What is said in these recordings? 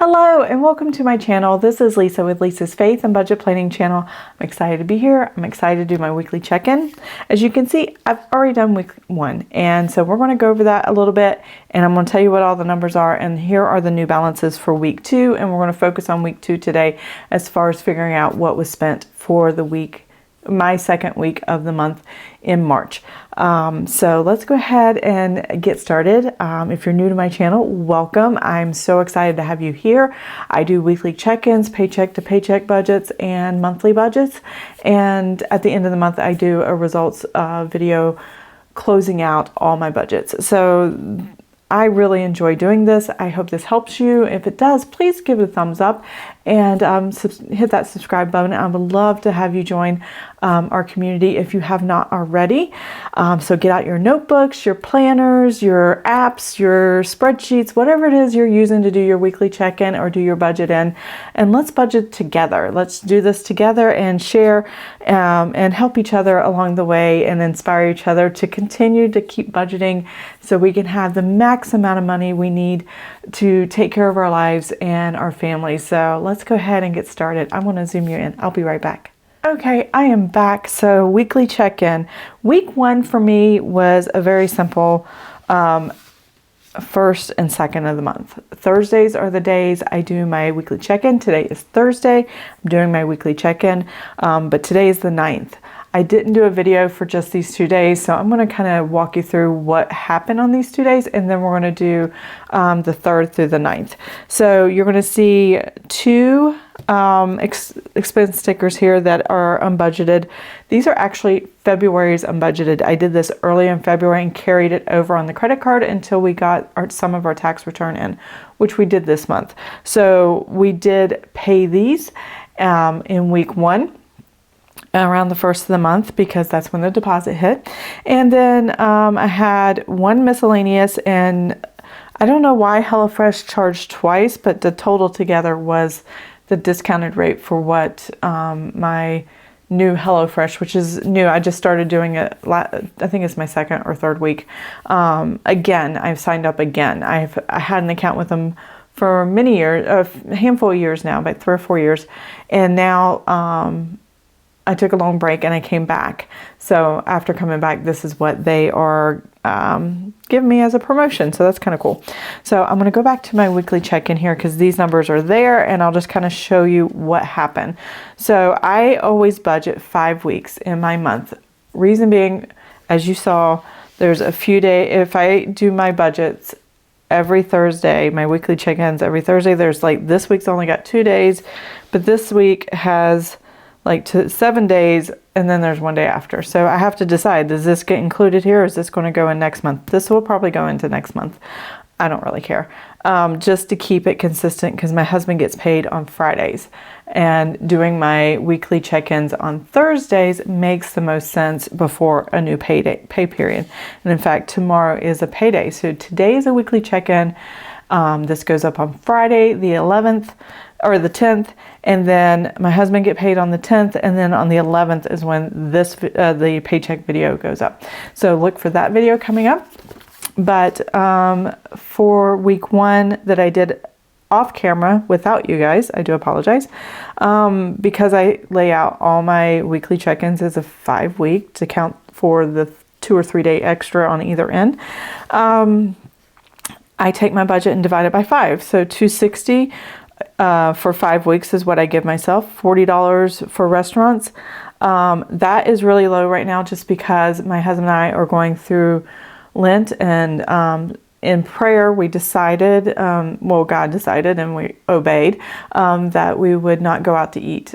Hello and welcome to my channel. This is Lisa with Lisa's Faith and Budget Planning channel. I'm excited to be here. I'm excited to do my weekly check-in. As you can see, I've already done week one, and so we're going to go over that a little bit, and I'm going to tell you what all the numbers are, and here are the new balances for week two, and we're going to focus on week two today as far as figuring out what was spent for the week, my second week of the month in March. So let's go ahead and get started. If you're new to my channel, welcome. I'm so excited to have you here. I do weekly check-ins, paycheck to paycheck budgets, and monthly budgets. And at the end of the month, I do a results video closing out all my budgets. So I really enjoy doing this. I hope this helps you. If it does, please give it a thumbs up and hit that subscribe button. I would love to have you join our community if you have not already. So get out your notebooks, your planners, your apps, your spreadsheets, whatever it is you're using to do your weekly check-in or do your budget in, and let's budget together. Let's do this together and share and help each other along the way and inspire each other to continue to keep budgeting so we can have the max amount of money we need to take care of our lives and our families. So let's go ahead and get started. I want to zoom you in. I'll be right back. Okay, I am back. So weekly check-in. Week one for me was a very simple first and second of the month. Thursdays are the days I do my weekly check-in. Today is Thursday. I'm doing my weekly check-in, but today is the 9th. I didn't do a video for just these 2 days, so I'm going to kind of walk you through what happened on these 2 days, and then we're going to do the 3rd through the 9th. So you're going to see two expense stickers here that are unbudgeted. These are actually February's unbudgeted. I did this early in February and carried it over on the credit card until we got some of our tax return in, which we did this month. So we did pay these in week one, around the 1st of the month, because that's when the deposit hit. And then I had one miscellaneous, and I don't know why HelloFresh charged twice, but the total together was the discounted rate for what my new HelloFresh, which is new. I just started doing it. I think it's my second or third week. Again, I've signed up again. I had an account with them for many years, a handful of years now, about 3 or 4 years, and now I took a long break and I came back. So after coming back, this is what they are giving me as a promotion. So that's kind of cool. So I'm going to go back to my weekly check-in here because these numbers are there, and I'll just kind of show you what happened. So I always budget 5 weeks in my month. Reason being, as you saw, there's a few days, if I do my budgets every Thursday, my weekly check-ins every Thursday, there's like, this week's only got 2 days, but this week has like 7 days, and then there's 1 day after. So I have to decide, does this get included here, or is this going to go in next month? This will probably go into next month. I don't really care. Just to keep it consistent, because my husband gets paid on Fridays, and doing my weekly check-ins on Thursdays makes the most sense before a new pay period. And in fact, tomorrow is a payday. So today is a weekly check-in. This goes up on Friday, the 11th, or the 10th, and then my husband get paid on the 10th, and then on the 11th is when this the paycheck video goes up. So look for that video coming up. But for week one that I did off camera without you guys, I do apologize, because I lay out all my weekly check-ins as a 5 week to count for the 2 or 3 day extra on either end. I take my budget and divide it by 5. So $260 for 5 weeks is what I give myself. $40 for restaurants. That is really low right now, just because my husband and I are going through Lent, and in prayer we decided, well, God decided and we obeyed, that we would not go out to eat.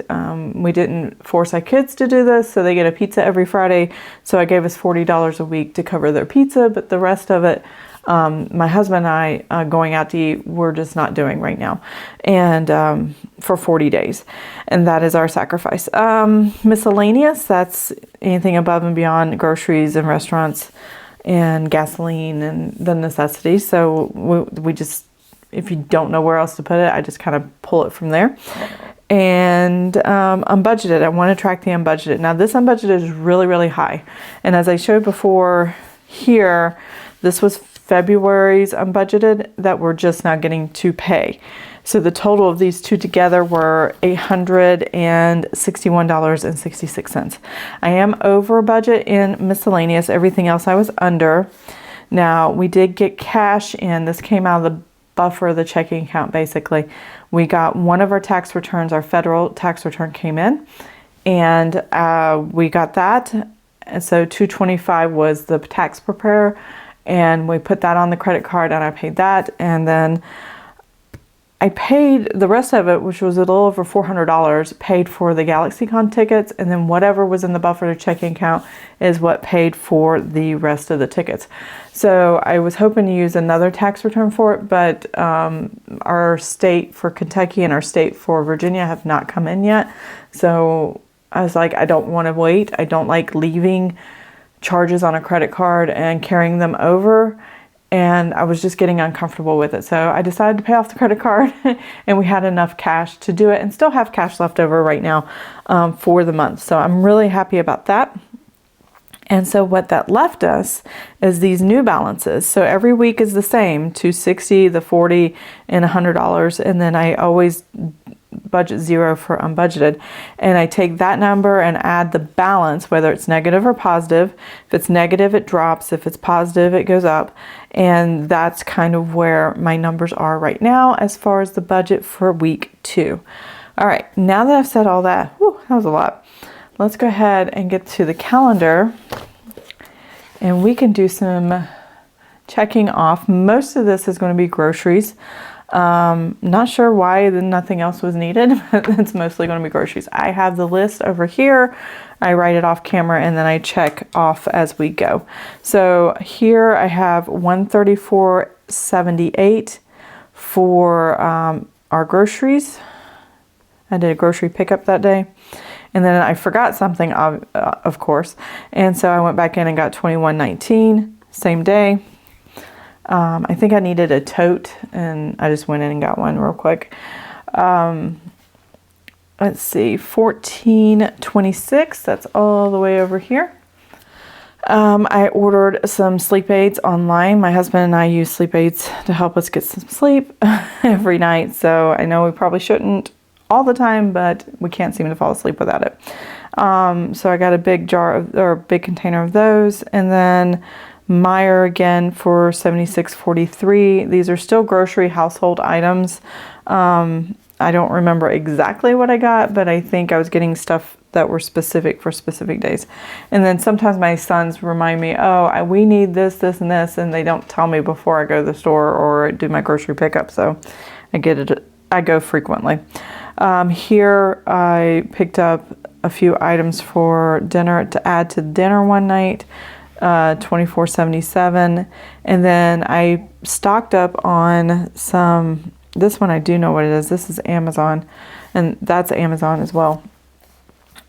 We didn't force our kids to do this, so they get a pizza every Friday. So I gave us $40 a week to cover their pizza, but the rest of it, my husband and I going out to eat, we're just not doing right now, and for 40 days, and that is our sacrifice. Miscellaneous, that's anything above and beyond groceries and restaurants and gasoline and the necessities. So we just, if you don't know where else to put it, I just kind of pull it from there. And unbudgeted, I want to track the unbudgeted. Now this unbudgeted is really, really high, and as I showed before here, this was February's unbudgeted that we're just now getting to pay. So the total of these two together were $861.66. I am over budget in miscellaneous. Everything else I was under. Now, we did get cash in. This came out of the buffer of the checking account, basically. We got one of our tax returns, our federal tax return came in, and we got that. And so $225 was the tax preparer, and we put that on the credit card, and I paid that. And then I paid the rest of it, which was a little over $400, paid for the GalaxyCon tickets, and then whatever was in the buffer to checking account is what paid for the rest of the tickets. So I was hoping to use another tax return for it, but our state for Kentucky and our state for Virginia have not come in yet. So I was like, I don't want to wait. I don't like leaving charges on a credit card and carrying them over. And I was just getting uncomfortable with it. So I decided to pay off the credit card, and we had enough cash to do it and still have cash left over right now for the month. So I'm really happy about that. And so what that left us is these new balances. So every week is the same, $260, the $40, and $100. And then I always budget zero for unbudgeted. And I take that number and add the balance, whether it's negative or positive. If it's negative, it drops. If it's positive, it goes up. And that's kind of where my numbers are right now as far as the budget for week 2. All right, now that I've said all that, whew, that was a lot. Let's go ahead and get to the calendar, and we can do some checking off. Most of this is going to be groceries. Not sure why nothing else was needed, but it's mostly going to be groceries. I have the list over here. I write it off camera, and then I check off as we go. So here I have $134.78 for our groceries. I did a grocery pickup that day. And then I forgot something, of course. And so I went back in and got $21.19, same day. I think I needed a tote, and I just went in and got one real quick. Let's see, $14.26, that's all the way over here. I ordered some sleep aids online. My husband and I use sleep aids to help us get some sleep every night. So I know we probably shouldn't all the time, but we can't seem to fall asleep without it. So I got a big big container of those, and then Meyer again for $76.43. These are still grocery household items. I don't remember exactly what I got, but I think I was getting stuff that were specific for specific days. And then sometimes my sons remind me, we need this, this, and this, and they don't tell me before I go to the store or do my grocery pickup. So I go frequently. Here I picked up a few items for dinner to add to dinner one night, $24.77, and then I stocked up on some. This one I do know what it is. This is Amazon, and that's Amazon as well.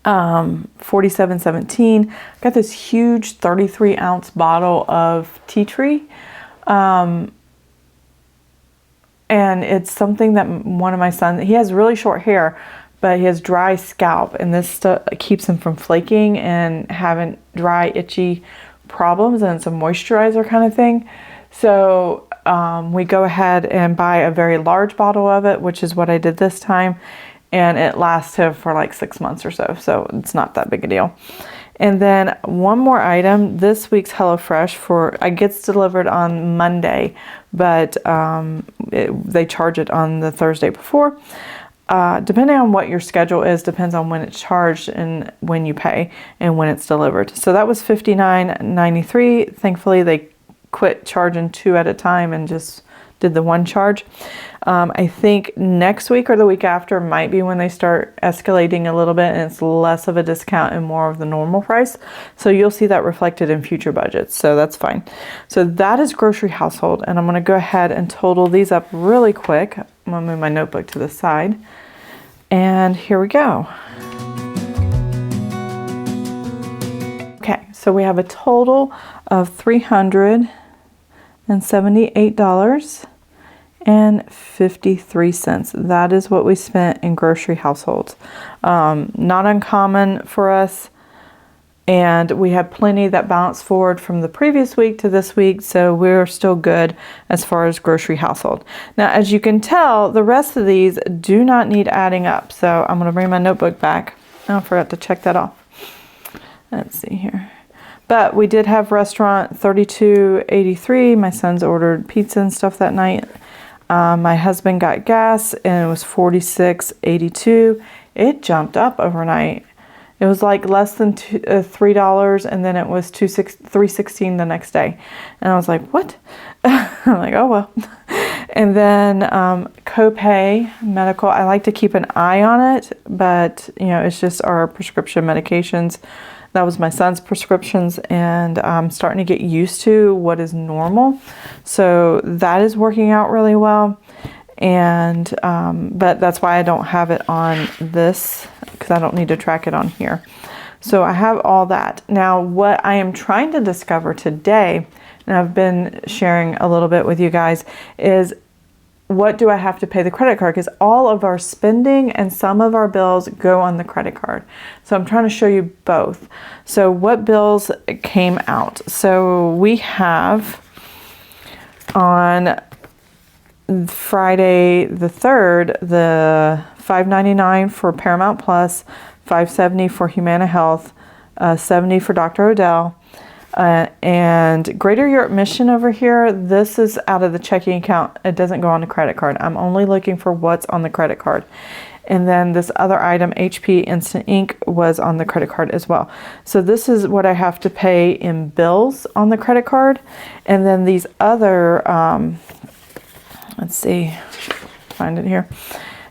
$47.17. Got this huge 33-ounce bottle of tea tree. And it's something that one of my sons, he has really short hair, but he has dry scalp, and this stuff keeps him from flaking and having dry, itchy problems, and it's a moisturizer kind of thing. So we go ahead and buy a very large bottle of it, which is what I did this time, and it lasts him for like 6 months or so, so it's not that big a deal. And then one more item, this week's HelloFresh it gets delivered on Monday, but they charge it on the Thursday before. Depending on what your schedule is, depends on when it's charged and when you pay and when it's delivered. So that was $59.93. Thankfully, they quit charging 2 at a time and just did the one charge. I think next week or the week after might be when they start escalating a little bit, and it's less of a discount and more of the normal price. So you'll see that reflected in future budgets. So that's fine. So that is grocery household, and I'm going to go ahead and total these up really quick. I'm going to move my notebook to the side, and here we go. Okay, so we have a total of $378.53. That is what we spent in grocery households. Not uncommon for us. And we have plenty that bounce forward from the previous week to this week, so we're still good as far as grocery household. Now, as you can tell, the rest of these do not need adding up. So I'm going to bring my notebook back. Oh, I forgot to check that off. Let's see here. But we did have restaurant $32.83. My sons ordered pizza and stuff that night. My husband got gas and it was $46.82. It jumped up overnight. It was like less than $3, and then it was $3.16 the next day. And I was like, what? I'm like, oh, well. And then copay medical, I like to keep an eye on it, but it's just our prescription medications. That was my son's prescriptions, and I'm starting to get used to what is normal. So that is working out really well. And but that's why I don't have it on this, because I don't need to track it on here. So I have all that. Now what I am trying to discover today, and I've been sharing a little bit with you guys, is what do I have to pay the credit card? Because all of our spending and some of our bills go on the credit card. So I'm trying to show you both. So what bills came out? So we have on Friday the 3rd, the $5.99 for Paramount Plus, $5.70 for Humana Health, $70 for Dr. Odell, and Greater Europe Mission over here. This is out of the checking account. It doesn't go on the credit card. I'm only looking for what's on the credit card. And then this other item, HP Instant Ink, was on the credit card as well. So this is what I have to pay in bills on the credit card. And then these other let's see, find it here.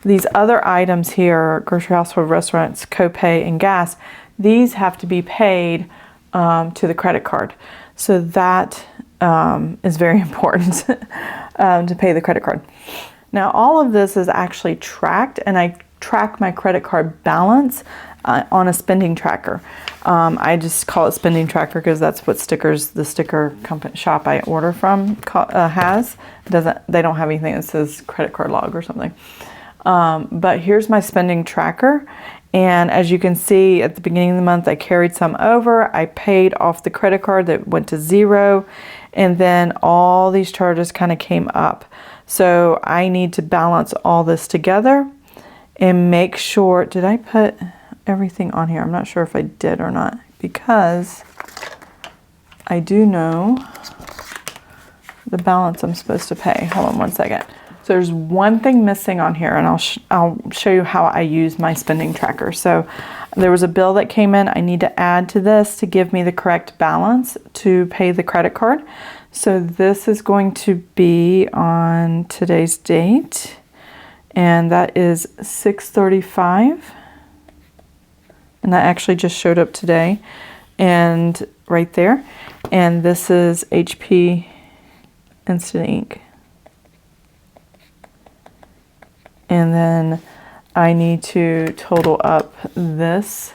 These other items here, grocery, household, restaurants, copay, and gas, these have to be paid to the credit card. So that is very important to pay the credit card. Now, all of this is actually tracked, and I track my credit card balance on a spending tracker. I just call it spending tracker because that's what the sticker company shop I order from has. They don't have anything that says credit card log or something. But here's my spending tracker. And as you can see, at the beginning of the month, I carried some over. I paid off the credit card that went to zero. And then all these charges kind of came up. So I need to balance all this together and make sure, did I put everything on here? I'm not sure if I did or not, because I do know the balance I'm supposed to pay. Hold on one second. So there's one thing missing on here, and I'll show you how I use my spending tracker. So there was a bill that came in. I need to add to this to give me the correct balance to pay the credit card. So this is going to be on today's date, and that is 6/35. And that actually just showed up today, and right there. And this is HP Instant Ink. And then I need to total up this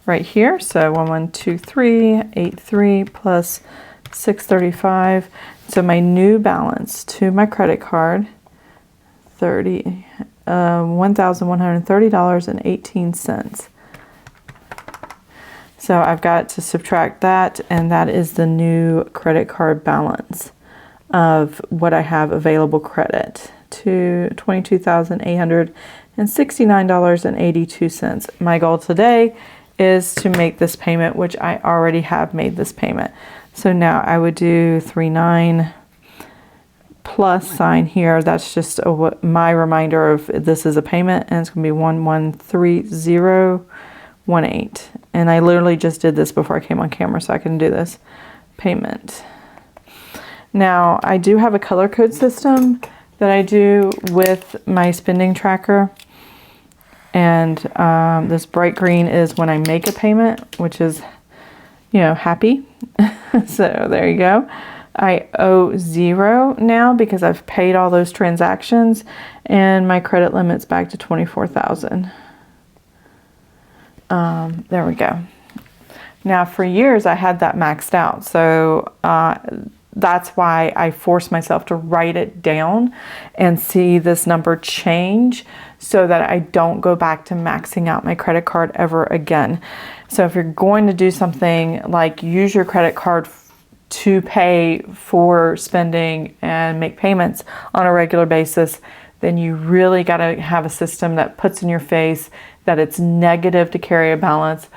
right here. So 1123.83 plus 635. So my new balance to my credit card, $1,130.18. So I've got to subtract that, and that is the new credit card balance of what I have available credit, to $22,869.82. My goal today is to make this payment, which I already have made this payment. So now I would do 39 plus sign here. That's just my reminder of this is a payment, and it's going to be 113018. And I literally just did this before I came on camera, so I can do this payment. Now I do have a color code system that I do with my spending tracker, and this bright green is when I make a payment, which is, happy. So there you go. I owe $0 now because I've paid all those transactions, and my credit limit's back to $24,000. There we go. Now for years I had that maxed out, so that's why I force myself to write it down and see this number change so that I don't go back to maxing out my credit card ever again. So if you're going to do something like use your credit card to pay for spending and make payments on a regular basis, then you really got to have a system that puts in your face that it's negative to carry a balance,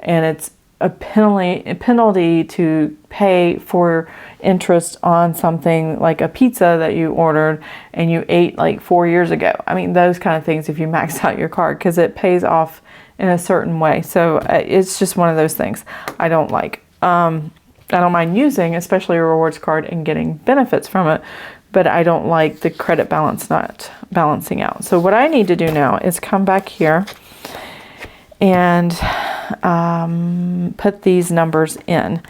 and it's a penalty to pay for interest on something like a pizza that you ordered and you ate like 4 years ago. I mean, those kind of things if you max out your card, because it pays off in a certain way. So it's just one of those things I don't like. I don't mind using, especially a rewards card, and getting benefits from it, but I don't like the credit balance not balancing out. So what I need to do now is come back here and put these numbers in.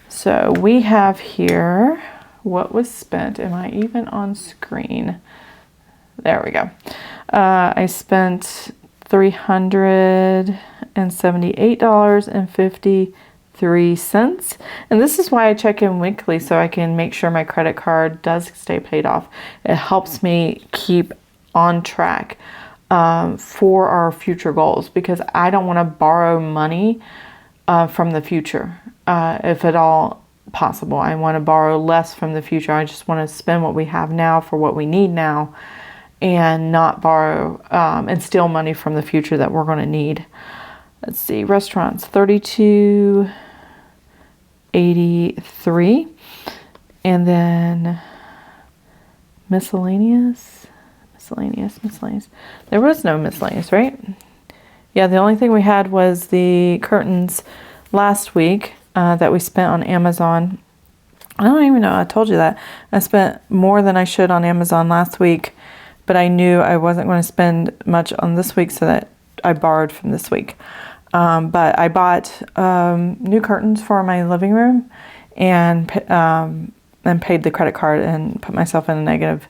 So we have here what was spent. Am I even on screen? There we go. I spent $378.53. And this is why I check in weekly, so I can make sure my credit card does stay paid off. It helps me keep on track for our future goals, because I don't want to borrow money from the future, if at all possible. I want to borrow less from the future. I just want to spend what we have now for what we need now, and not borrow and steal money from the future that we're going to need. Let's see, restaurants, $32.83, and then miscellaneous. There was no miscellaneous, right? Yeah, the only thing we had was the curtains last week that we spent on Amazon. I don't even know, I told you that. I spent more than I should on Amazon last week, but I knew I wasn't going to spend much on this week, so that I borrowed from this week. But I bought new curtains for my living room and paid the credit card and put myself in a negative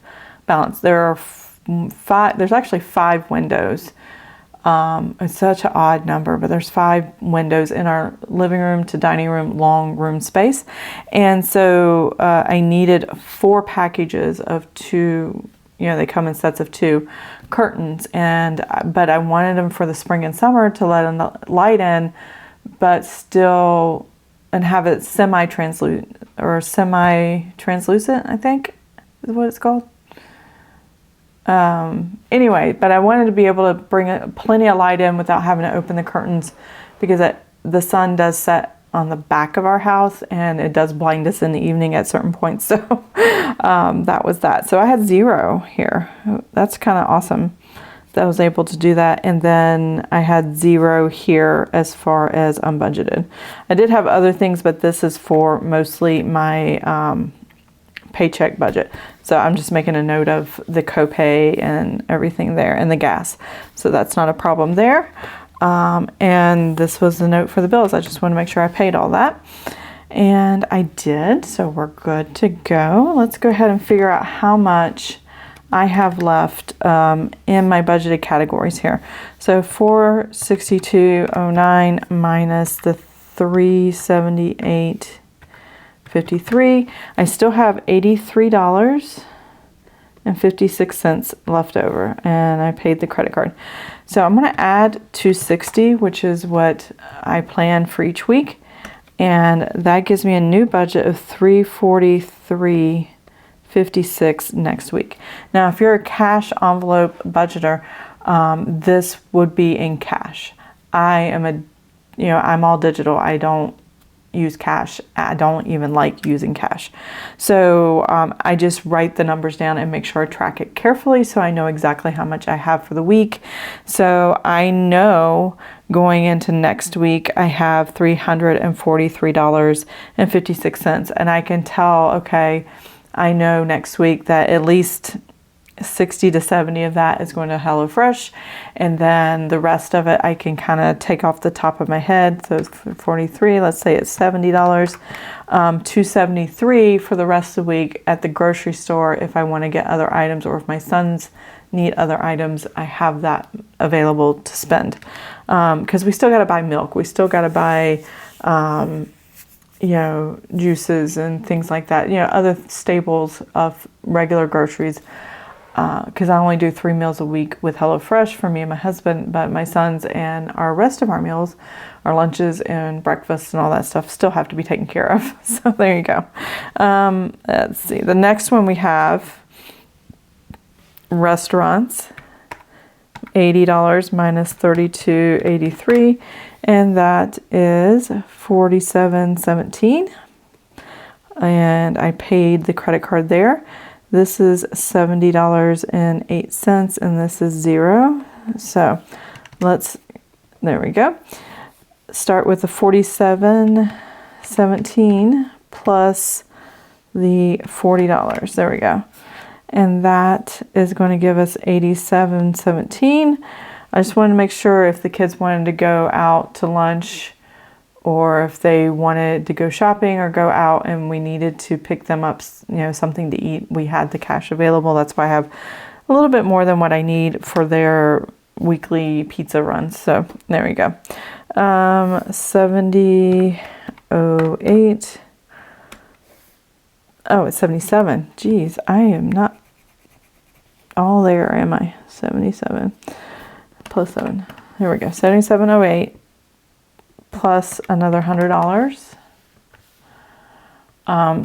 balance. There's actually 5 windows. It's such an odd number, but there's 5 windows in our living room to dining room, long room space. And so I needed 4 packages of 2, they come in sets of 2 curtains. But I wanted them for the spring and summer to let in the light in, but still, and have it semi-translucent, I think is what it's called. Anyway, but I wanted to be able to bring plenty of light in without having to open the curtains, because the sun does set on the back of our house and it does blind us in the evening at certain points. So that was that. So I had 0 here. That's kind of awesome that I was able to do that. And then I had 0 here as far as unbudgeted. I did have other things, but this is for mostly my Paycheck budget. So I'm just making a note of the copay and everything there, and the gas. So that's not a problem there. And this was the note for the bills. I just want to make sure I paid all that. And I did, so we're good to go. Let's go ahead and figure out how much I have left in my budgeted categories here. So $462.09 minus the $378.53. I still have $83.56 left over, and I paid the credit card. So I'm going to add $260, which is what I plan for each week, and that gives me a new budget of $343.56 next week. Now, if you're a cash envelope budgeter, this would be in cash. I'm all digital. I don't use cash. I don't even like using cash. So I just write the numbers down and make sure I track it carefully, so I know exactly how much I have for the week. So I know going into next week I have $343.56, and I can tell, okay, I know next week that at least 60 to 70 of that is going to HelloFresh, and then the rest of it I can kind of take off the top of my head. So it's 43, let's say it's $70, $273 for the rest of the week at the grocery store if I want to get other items, or if my sons need other items, I have that available to spend. Because we still got to buy milk, we still got to buy you know, juices and things like that, you know, other staples of regular groceries. Because I only do 3 meals a week with HelloFresh for me and my husband, but my sons and our rest of our meals, our lunches and breakfasts and all that stuff still have to be taken care of. So there you go. Let's see. The next one we have restaurants, $80 minus $32.83, and that is $47.17. And I paid the credit card there. This is $70.08, and this is 0. So there we go. Start with the $47.17 plus the $40. There we go. And that is going to give us $87.17. I just wanted to make sure if the kids wanted to go out to lunch, or if they wanted to go shopping or go out and we needed to pick them up, you know, something to eat, we had the cash available. That's why I have a little bit more than what I need for their weekly pizza runs. So there we go. 70.08. Oh, it's 77. Geez, I am not all there, am I? 77 plus 7. Here we go. 77.08. Plus another $100.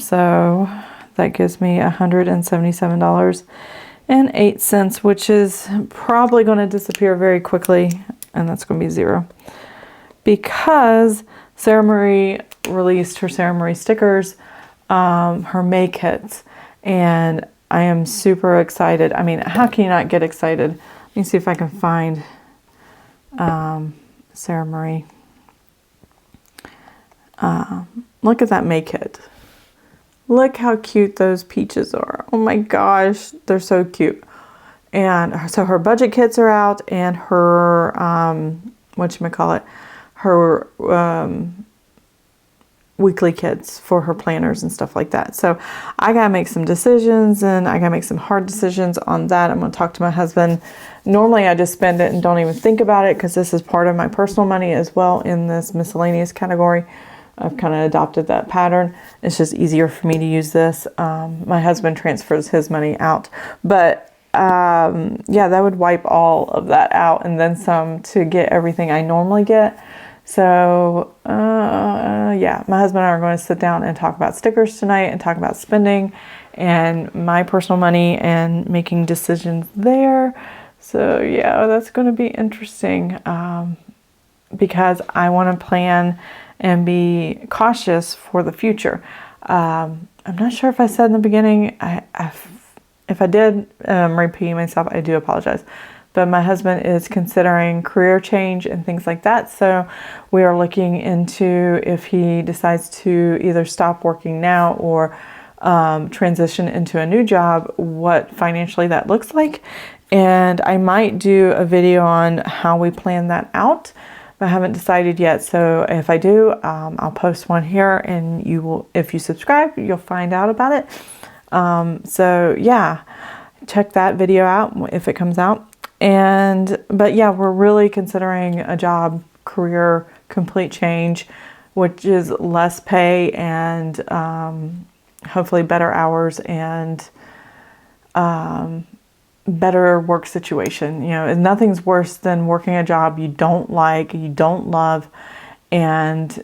So that gives me $177.08, which is probably going to disappear very quickly, and that's going to be 0. Because Sara Marie released her Sara Marie stickers, her May kits, and I am super excited. I mean, how can you not get excited? Let me see if I can find Sara Marie. Look at that May kit. Look how cute those peaches are. Oh my gosh, they're so cute. And so her budget kits are out, and her, her weekly kits for her planners and stuff like that. So I gotta make some decisions, and I gotta make some hard decisions on that. I'm gonna talk to my husband. Normally I just spend it and don't even think about it, because this is part of my personal money as well in this miscellaneous category. I've kind of adopted that pattern. It's just easier for me to use this. My husband transfers his money out, but yeah, that would wipe all of that out and then some to get everything I normally get. So yeah, my husband and I are going to sit down and talk about stickers tonight and talk about spending and my personal money and making decisions there. So yeah, that's going to be interesting because I want to plan and be cautious for the future. I'm not sure if I said in the beginning, if I did, repeating myself, I do apologize. But my husband is considering career change and things like that. So we are looking into if he decides to either stop working now or transition into a new job, what financially that looks like. And I might do a video on how we plan that out. I haven't decided yet, so if I do, I'll post one here, and you will, if you subscribe, you'll find out about it. So yeah, check that video out if it comes out. But yeah, we're really considering a job, career, complete change, which is less pay and hopefully better hours and better work situation. You know, nothing's worse than working a job you don't like, you don't love, and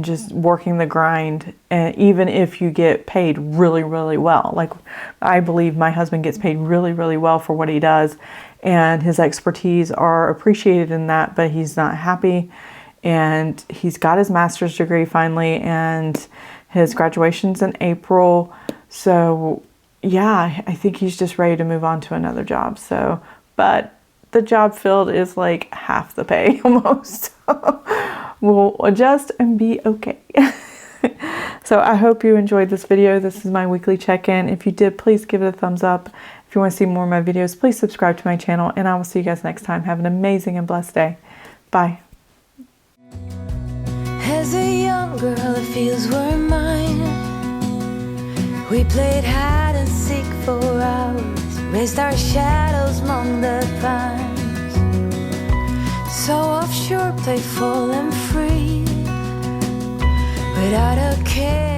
just working the grind. And even if you get paid really, really well, like I believe my husband gets paid really, really well for what he does, and his expertise are appreciated in that, but he's not happy. And he's got his master's degree finally, and his graduation's in April. So yeah, I think he's just ready to move on to another job. So, but the job field is like half the pay almost. We'll adjust and be okay. So I hope you enjoyed this video. This is my weekly check-in. If you did, please give it a thumbs up. If you want to see more of my videos, please subscribe to my channel, and I will see you guys next time. Have an amazing and blessed day. Bye. As a young girl, it feels we're mine. We played hide and seek for hours, raised our shadows among the pines. So offshore, playful and free, but I don't care.